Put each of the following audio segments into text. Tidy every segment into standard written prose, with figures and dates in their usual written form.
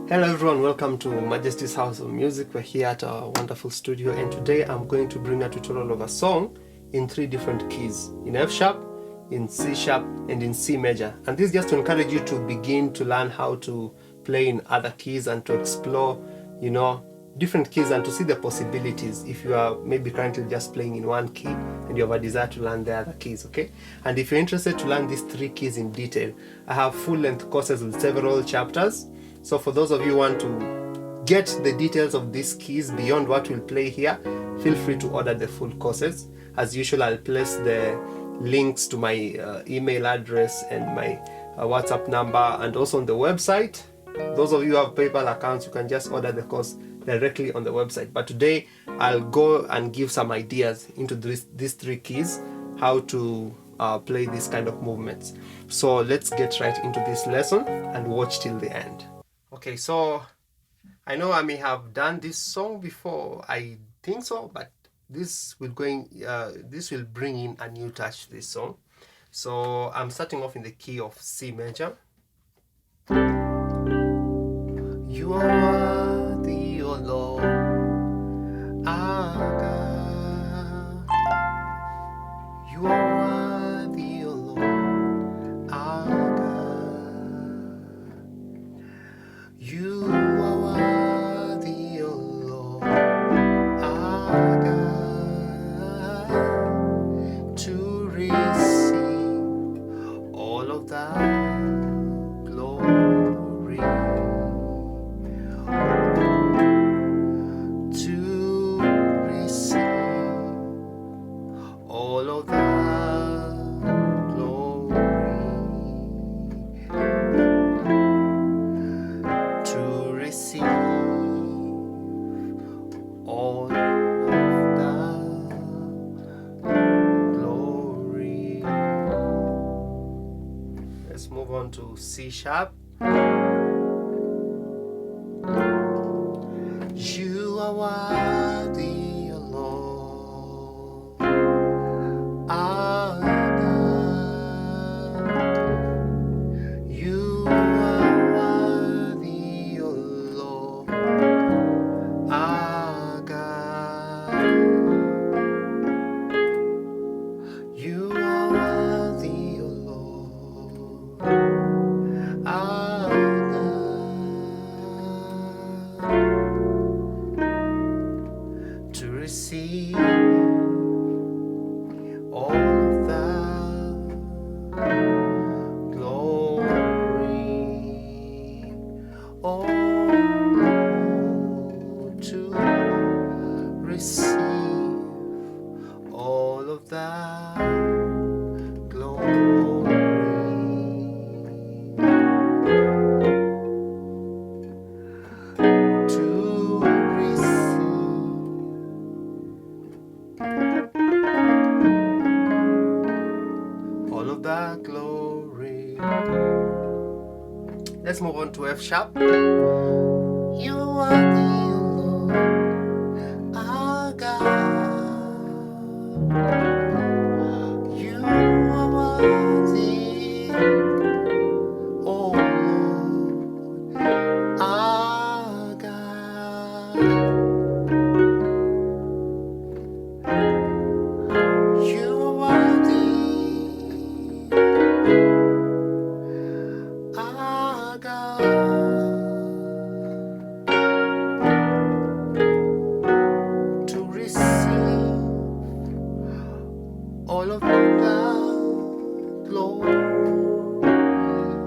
Hello everyone, welcome to Majesty's House of Music. We're here at our wonderful studio, and today I'm going to bring a tutorial of a song in 3 different keys: in F sharp, in C sharp, and in C major. And this is just to encourage you to begin to learn how to play in other keys and to explore, different keys and to see the possibilities if you are maybe currently just playing in one key and you have a desire to learn the other keys, okay? And if you're interested to learn these 3 keys in detail, I have full-length courses with several chapters. So for those of you who want to get the details of these keys beyond what we'll play here, feel free to order the full courses. As usual, I'll place the links to my email address and my WhatsApp number, and also on the website. Those of you who have PayPal accounts, you can just order the course directly on the website. But today, I'll go and give some ideas into these 3 keys, how to play these kind of movements. So let's get right into this lesson and watch till the end. Okay, so I know I may have done this song before, I think so, but this will bring in a new touch to this song. So I'm starting off in the key of C major. You are worthy, O Lord, our God. You are worthy, O Lord, our God. You are worthy, O Lord, our God, to receive all of that glory, to receive all of that glory, to receive all of that glory. Let's move on to C sharp. You are worthy, O Lord, our God. You are worthy, O Lord, our God. You are worthy, O Lord, our God, to receive all of that glory. Oh, to receive all of that glory, to receive all of that glory. Let's move on to F sharp. You are the Lord, our God. You are worthy, oh Lord, our God. You are worthy, our God, to receive all of that glory, to receive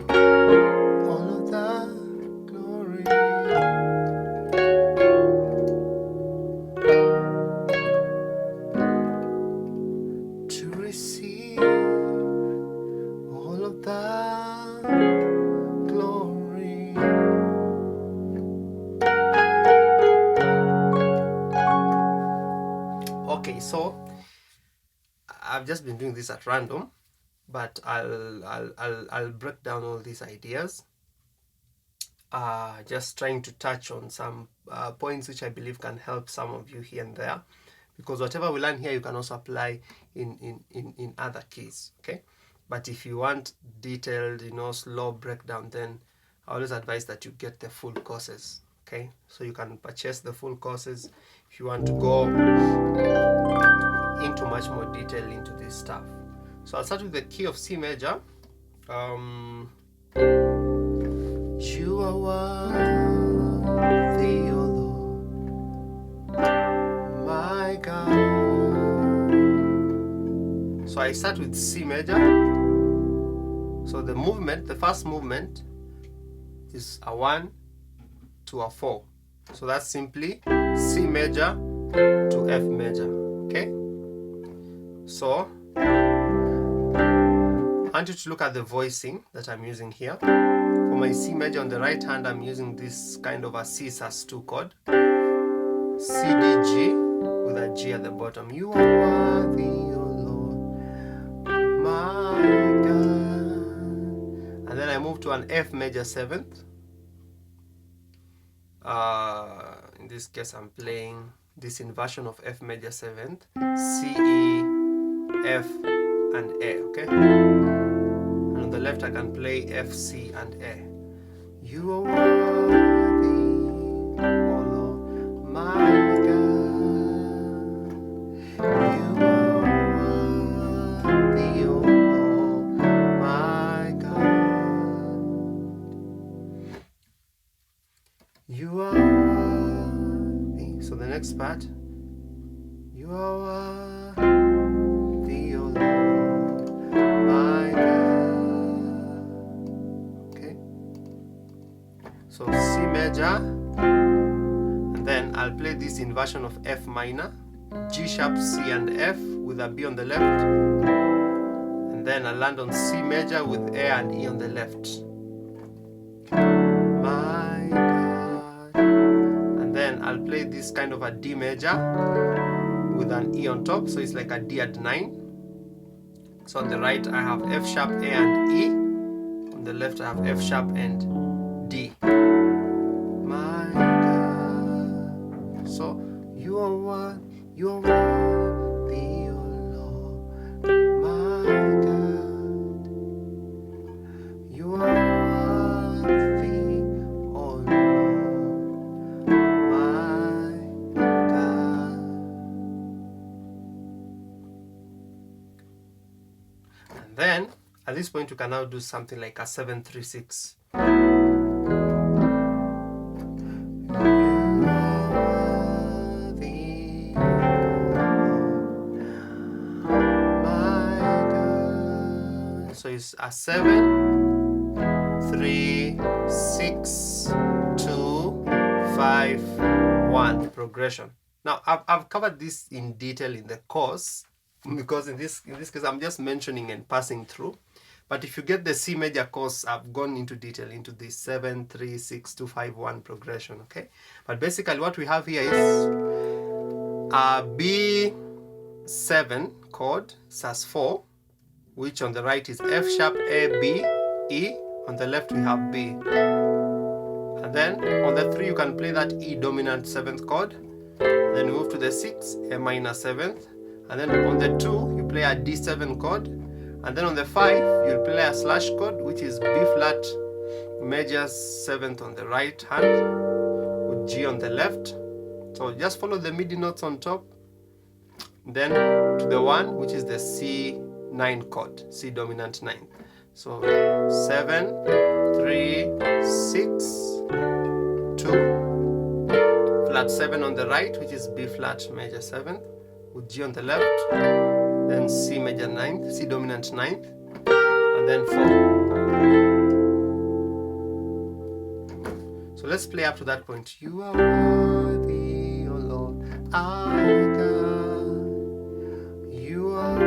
all of that glory, to receive all of that glory. Okay, so I've just been doing this at random, but I'll break down all these ideas. Just trying to touch on some points which I believe can help some of you here and there. because whatever we learn here you can also apply in other keys, okay? But if you want detailed, you know, slow breakdown, then I always advise that you get the full courses, okay? So you can purchase the full courses if you want to go into much more detail into this stuff. So I'll start with the key of C major. You are worthy, O Lord, my God. So I start with C major. So the movement, the first movement is a 1 to a 4. So that's simply C major to F major, okay? So I want you to look at the voicing that I'm using here. For my C major on the right hand, I'm using this kind of a C sus2 chord, C, D, G, with a G at the bottom. You are worthy, O Lord, my God. And then I move to an F major 7th. In this case, I'm playing this inversion of F major 7th, C, E, F, and A, okay? And on the left, I can play F, C, and A. You are worthy, O Lord, my God. You are worthy, O Lord, my God. You are worthy. So the next part, you are worthy, O Lord, my God. Okay. So C major, and then I'll play this inversion of F minor, G sharp, C, and F with a B on the left, and then I'll land on C major with A and E on the left. My God. And then I'll play this kind of a D major with an E on top, so it's like a D at 9. So on the right I have F sharp, A, and E. On the left I have F sharp and D. My God. So you are worthy, O Lord, my God. You are worthy, O Lord, my God. And then at this point you can now do something like a 7-3-6. So it's a 7, 3, 6, 2, 5, 1 progression. Now I've covered this in detail in the course, because in this case I'm just mentioning and passing through. But if you get the C major course, I've gone into detail into this 7, 3, 6, 2, 5, 1 progression, okay? But basically what we have here is a B7 chord, sus4, which on the right is F sharp, A, B, E. On the left we have B. And then on the 3 you can play that E dominant 7th chord. Then you move to the 6, A minor 7th. And then on the 2 you play a D7 chord. And then on the 5 you'll play a slash chord, which is B flat major 7th on the right hand with G on the left. So just follow the MIDI notes on top. Then to the 1, which is the C9 chord, C dominant 9. So 7, 3, 6, 2, flat 7 on the right, which is B flat major 7th with G on the left, then C major 9th, C dominant 9th, and then 4. So let's play up to that point. You are worthy, O Lord, our God. You are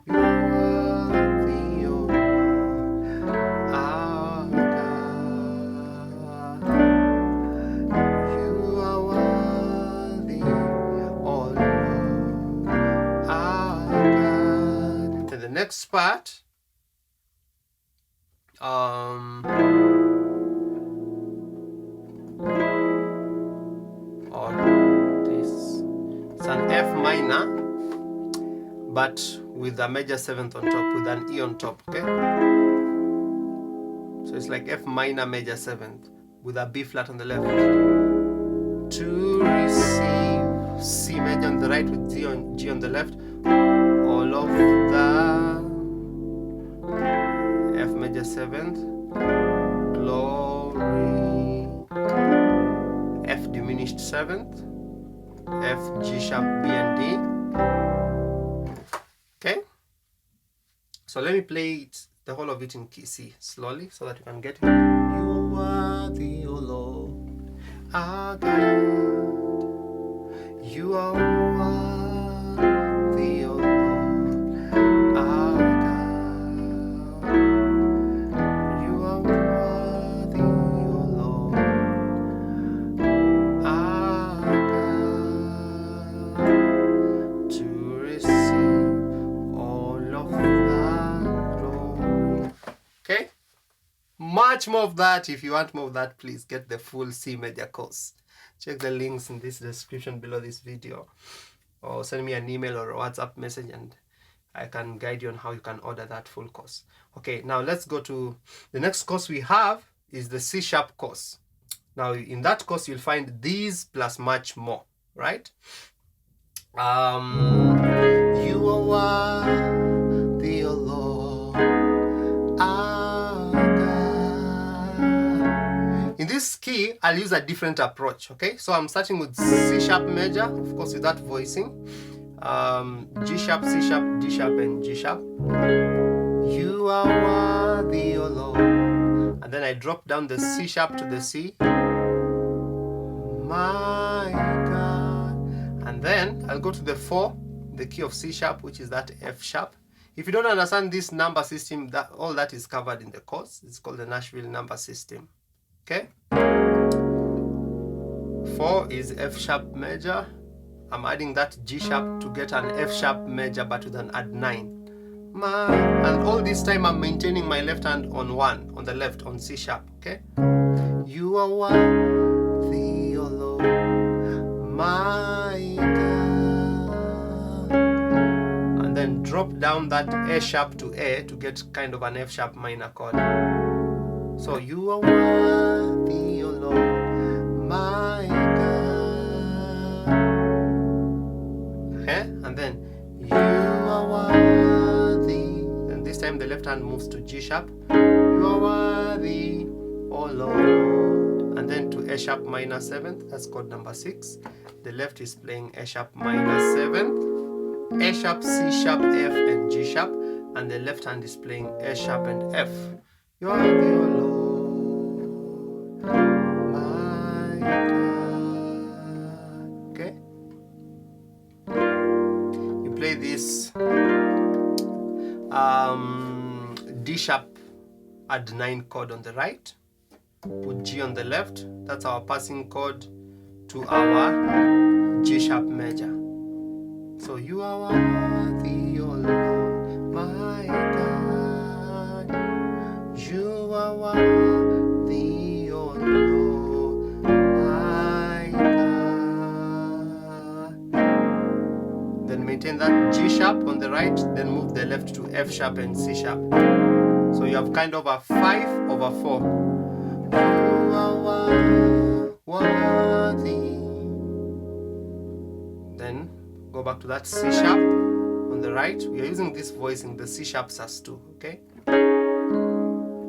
worthy, O Lord, our God. You are worthy, O Lord, our God. Then the next part, or this, it's an F F minor, but with a major 7th on top, with an E on top, okay? So it's like F minor major 7th with a B flat on the left. To receive C major on the right with G on the left. All of the F major 7th, glory, F diminished 7th, F, G sharp, B and D. Okay? So let me play it, the whole of it in key C slowly so that you can get it. You are worthy, O Lord, our God. You are worthy, O Lord, our God. You are worthy, O Lord, our God, to receive all of that glory. Okay? Much more of that. If you want more of that, please get the full C major course. Check the links in this description below this video, or send me an email or a WhatsApp message and I can guide you on how you can order that full course. Okay, now let's go to the next course we have is the C sharp course. Now in that course you'll find these plus much more, right? You are worthy, O Lord, our God. In this key, I'll use a different approach, okay? So I'm starting with C sharp major, of course with that voicing. G sharp, C sharp, D sharp, and G sharp. You are worthy, O Lord. And then I drop down the C sharp to the C. My God. And then I'll go to the 4, the key of C sharp, which is that F sharp. If you don't understand this number system, that all that is covered in the course. It's called the Nashville number system. Okay? 4 is F sharp major. I'm adding that G sharp to get an F sharp major but with an add 9. And all this time I'm maintaining my left hand on 1, on the left, on C sharp. Okay? You are worthy, O Lord, my God. And then drop down that A sharp to A to get kind of an F sharp minor chord. So you are worthy, O Lord, my God. Okay? And then you are worthy. And this time the left hand moves to G sharp. You are worthy, O Lord. And then to A sharp minor 7th. That's chord number 6. The left is playing A sharp minor 7th, A sharp, C sharp, F, and G sharp. And the left hand is playing A sharp and F. You are worthy, O Lord. This D sharp add 9 chord on the right, put G on the left. That's our passing chord to our G sharp major. So you are worthy, O Lord, my God. You are worthy, O Lord, my God. Then maintain that G sharp on the right, then move the left to F sharp and C sharp. So you have kind of a 5/4. You are worthy. Then go back to that C sharp on the right. We are using this voicing, the C sharp sus2, okay?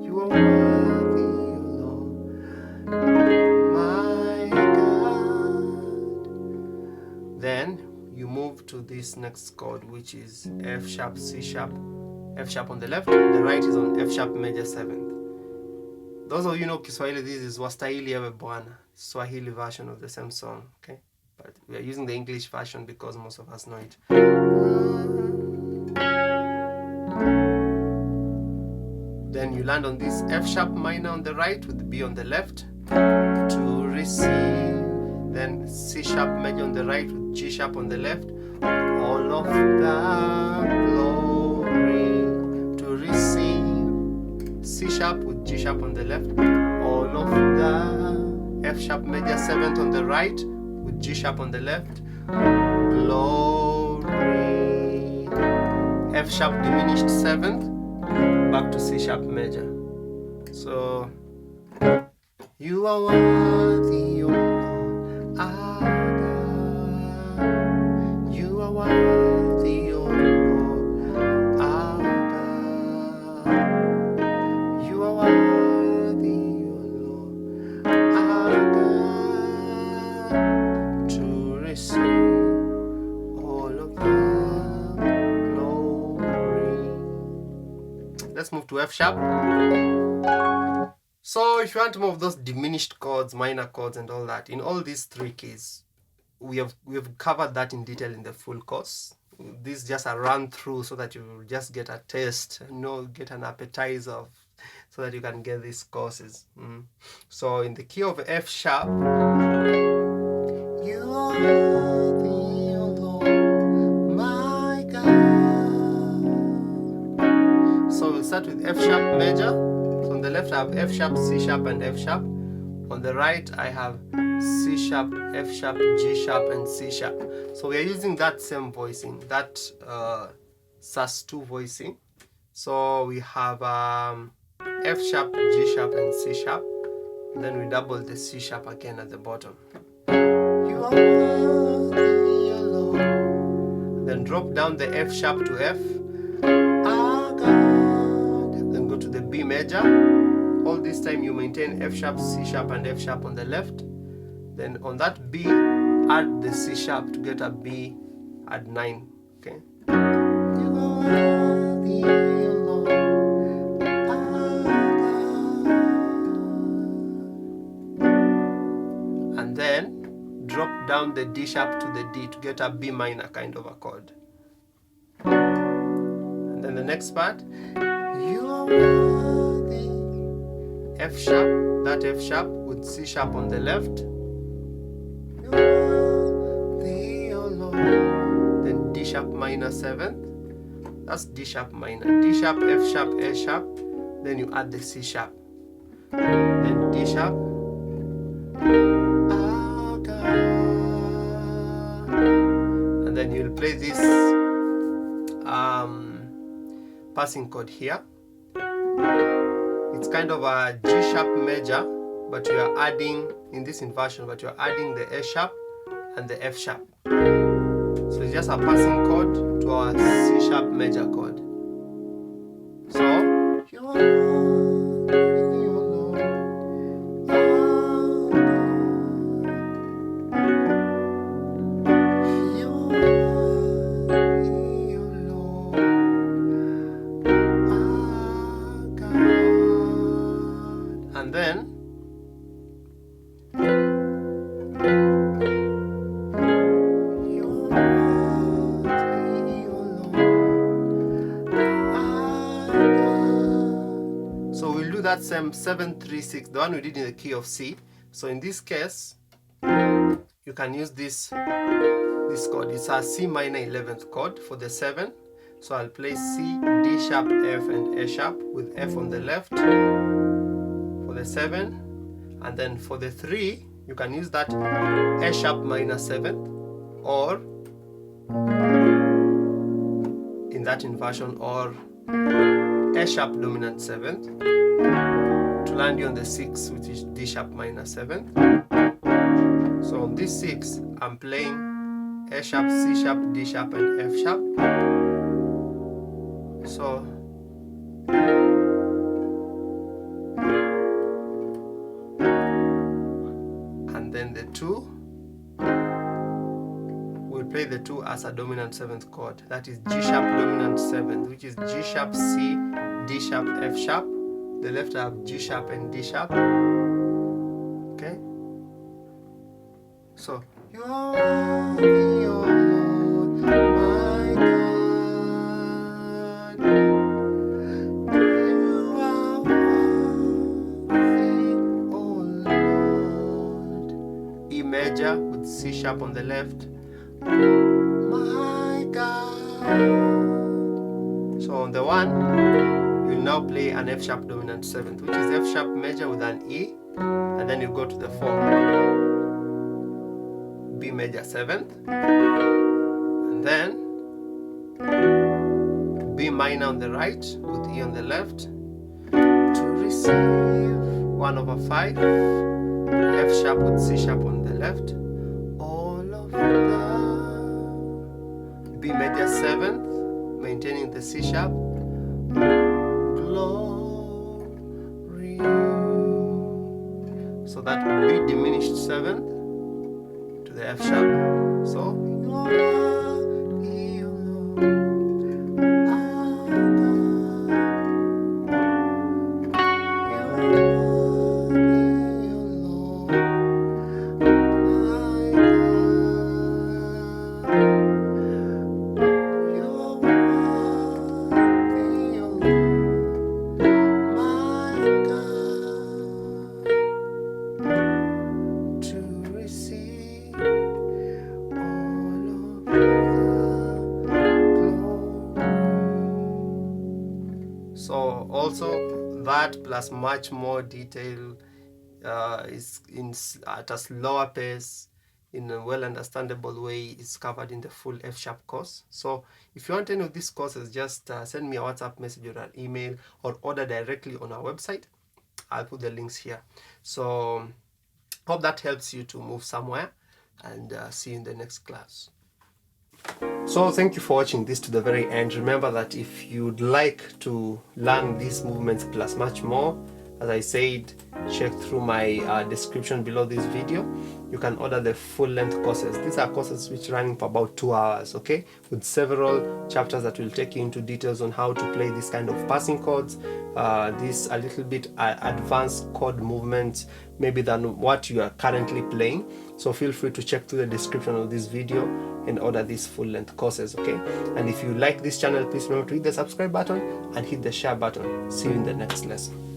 You are worthy, Lord, my God. Then you move to this next chord, which is F sharp, C sharp, F sharp on the left, the right is on F sharp major 7th. Those of you know Kiswahili, this is Wastahili Ewe Bwana, Swahili version of the same song, okay? But we are using the English version because most of us know it. Then you land on this F sharp minor on the right with the B on the left to receive. Then C sharp major on the right with G sharp on the left. All of the glory to receive. C sharp with G sharp on the left. All of the F sharp major 7th on the right with G sharp on the left. Glory. glory. F sharp diminished 7th, back to C sharp major. So you are worthy, O Lord, our God. You are worthy, O Lord, our God. You are worthy, O Lord, our God, to receive all of the glory. Let's move to F sharp. So if you want more of those diminished chords, minor chords and all that, in all these 3 keys, we've covered that in detail in the full course. This is just a run through so that you just get a taste, get an appetizer of, so that you can get these courses. So in the key of F sharp, you are worthy, O Lord, my God. So we'll start with F sharp major. So on the left I have F sharp, C sharp and F sharp. On the right I have C sharp, F sharp, G sharp and C sharp. So we are using that same voicing, that sus2 voicing. So we have F sharp, G sharp and C sharp. Then we double the C sharp again at the bottom. You are worthy, O Lord. Then drop down the F sharp to F. Our God. Then go to the B major. All this time you maintain F sharp, C sharp and F sharp on the left. Then on that B, add the C sharp to get a B at 9. Okay. You are worthy, O Lord, our God. And then drop down the D sharp to the D to get a B minor kind of a chord. And then the next part, you are worthy. F sharp, that F sharp with C sharp on the left. The, O Lord. Then D sharp minor 7th. That's D sharp minor. D sharp, F sharp, A sharp. Then you add the C sharp. Then D sharp. Our God. And then you'll play this passing chord here. It's kind of a G sharp major, but you are adding, in this inversion, but you are adding the A sharp and the F sharp. So it's just a passing chord to our C sharp major chord. So you are worthy, O Lord, our God. You are worthy, O Lord, our God. And then that same 7-3-6, the one we did in the key of C. So in this case, you can use this chord. It's a C minor 11th chord for the 7. So I'll play C, D sharp, F and A sharp with F on the left for the 7. And then for the 3, you can use that A sharp minor 7th, or in that inversion, or A sharp dominant 7th, to land you on the 6, which is D sharp minor 7th. So on this 6, I'm playing A sharp, C sharp, D sharp and F sharp. So and then the 2, we'll play the 2 as a dominant 7th chord. That is G sharp dominant 7th, which is G sharp, C, D sharp, F sharp. The left I have G sharp and D sharp. Okay. So you are worthy, O Lord, my God. You are worthy, O Lord. E major with C sharp on the left. My God. So on the 1, you'll now play an F sharp dominant 7th, which is F sharp major with an E, and then you go to the 4, B major 7th, and then B minor on the right with E on the left, to receive 1 over 5, F sharp with C sharp on the left, all of the B major 7th, maintaining the C sharp, glory. So that would be diminished 7th to the F sharp. So also that plus much more detail is at a slower pace in a well understandable way is covered in the full F sharp course. So if you want any of these courses, just send me a WhatsApp message or an email or order directly on our website. I'll put the links here. So hope that helps you to move somewhere, and see you in the next class. So thank you for watching this to the very end. Remember that if you'd like to learn these movements plus much more, as I said, check through my description below this video. You can order the full-length courses. These are courses which are running for about 2 hours, okay, with several chapters that will take you into details on how to play this kind of passing chords, this a little bit advanced chord movements maybe than what you are currently playing. So feel free to check through the description of this video and order these full-length courses, okay? And if you like this channel, please remember to hit the subscribe button and hit the share button. See you in the next lesson.